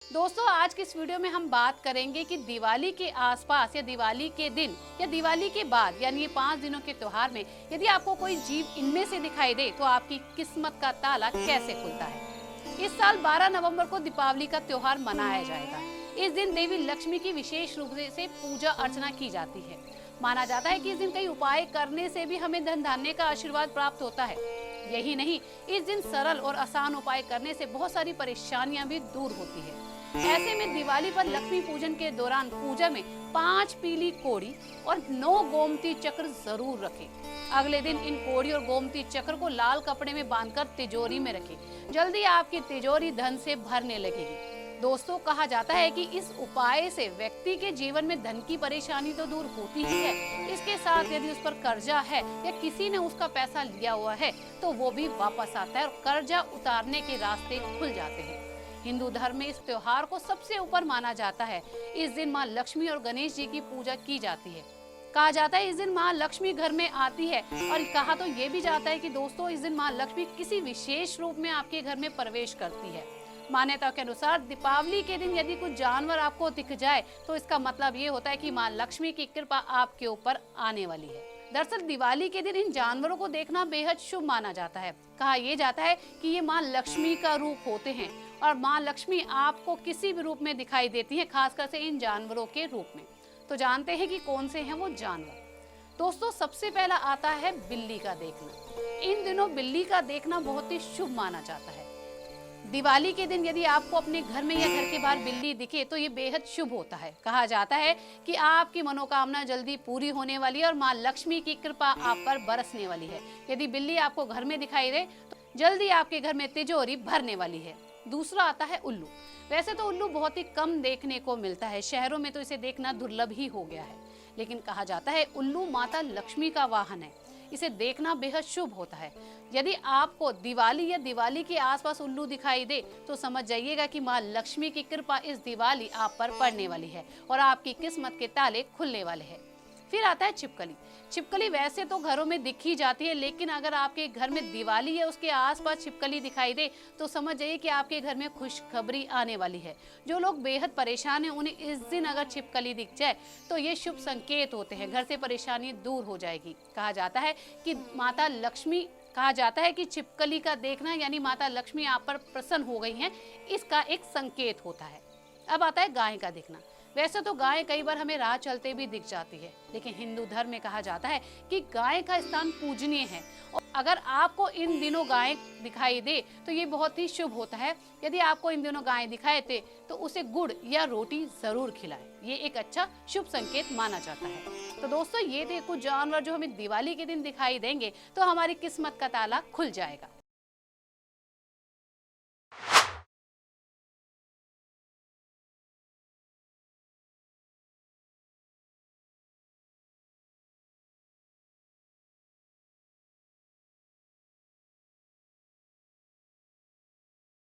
दोस्तों, आज की इस वीडियो में हम बात करेंगे कि दिवाली के आसपास या दिवाली के दिन या दिवाली के बाद यानी ये 5 दिनों के त्योहार में यदि आपको कोई जीव इनमें से दिखाई दे तो आपकी किस्मत का ताला कैसे खुलता है। इस साल 12 नवंबर को दीपावली का त्योहार मनाया जाएगा। इस दिन देवी लक्ष्मी की विशेष रूप से पूजा अर्चना की जाती है। माना जाता है कि इस दिन कई उपाय करने से भी हमें धन धान्य का आशीर्वाद प्राप्त होता है। यही नहीं, इस दिन सरल और आसान उपाय करने से बहुत सारी परेशानियां भी दूर होती है। ऐसे में दिवाली पर लक्ष्मी पूजन के दौरान पूजा में 5 पीली कोड़ी और 9 गोमती चक्र जरूर रखें। अगले दिन इन कोड़ी और गोमती चक्र को लाल कपड़े में बांधकर तिजोरी में रखें। जल्दी आपकी तिजोरी धन से भरने लगेगी। दोस्तों, कहा जाता है कि इस उपाय से व्यक्ति के जीवन में धन की परेशानी तो दूर होती ही है, इसके साथ यदि उस पर कर्जा है या किसी ने उसका पैसा लिया हुआ है तो वो भी वापस आता है और कर्जा उतारने के रास्ते खुल जाते हैं। हिंदू धर्म में इस त्योहार को सबसे ऊपर माना जाता है। इस दिन माँ लक्ष्मी और गणेश जी की पूजा की जाती है। कहा जाता है इस दिन माँ लक्ष्मी घर में आती है और कहा तो ये भी जाता है कि दोस्तों इस दिन माँ लक्ष्मी किसी विशेष रूप में आपके घर में प्रवेश करती है। मान्यता के अनुसार दीपावली के दिन यदि कुछ जानवर आपको दिख जाए तो इसका मतलब ये होता है कि माँ लक्ष्मी की कृपा आपके ऊपर आने वाली है। दरअसल दिवाली के दिन इन जानवरों को देखना बेहद शुभ माना जाता है। कहा यह जाता है कि ये माँ लक्ष्मी का रूप होते हैं और माँ लक्ष्मी आपको किसी भी रूप में दिखाई देती है, खासकर से इन जानवरों के रूप में। तो जानते हैं कि कौन से हैं वो जानवर। दोस्तों, सबसे पहला आता है बिल्ली का देखना। इन दिनों बिल्ली का देखना बहुत ही शुभ माना जाता है। दिवाली के दिन यदि आपको अपने घर में या घर के बाहर बिल्ली दिखे तो ये बेहद शुभ होता है। कहा जाता है कि आपकी मनोकामना जल्दी पूरी होने वाली है और माँ लक्ष्मी की कृपा आप पर बरसने वाली है। यदि बिल्ली आपको घर में दिखाई दे तो जल्दी आपके घर में तिजोरी भरने वाली है। दूसरा आता है उल्लू। वैसे तो उल्लू बहुत ही कम देखने को मिलता है, शहरों में तो इसे देखना दुर्लभ ही हो गया है, लेकिन कहा जाता है उल्लू माता लक्ष्मी का वाहन है। इसे देखना बेहद शुभ होता है। यदि आपको दिवाली या दिवाली के आसपास उल्लू दिखाई दे तो समझ जाइएगा कि माँ लक्ष्मी की कृपा इस दिवाली आप पर पड़ने वाली है और आपकी किस्मत के ताले खुलने वाले हैं। फिर आता है छिपकली। छिपकली वैसे तो घरों में दिख ही जाती है, लेकिन अगर आपके घर में दिवाली या उसके आसपास छिपकली दिखाई दे तो समझ जाइए कि आपके घर में खुशखबरी आने वाली है। जो लोग बेहद परेशान हैं उन्हें इस दिन अगर छिपकली दिख जाए तो ये शुभ संकेत होते हैं, घर से परेशानी दूर हो जाएगी। कहा जाता है कि माता लक्ष्मी कहा जाता है कि छिपकली का देखना यानी माता लक्ष्मी आप पर प्रसन्न हो गई हैं, इसका एक संकेत होता है। अब आता है गाय का दिखना। वैसे तो गाय कई बार हमें राह चलते भी दिख जाती है, लेकिन हिंदू धर्म में कहा जाता है कि गाय का स्थान पूजनीय है और अगर आपको इन दिनों गाय दिखाई दे तो ये बहुत ही शुभ होता है। यदि आपको इन दिनों गाय दिखाई दे तो उसे गुड़ या रोटी जरूर खिलाएं, ये एक अच्छा शुभ संकेत माना जाता है। तो दोस्तों, ये थे कुछ जानवर जो हमें दिवाली के दिन दिखाई देंगे तो हमारी किस्मत का ताला खुल जाएगा।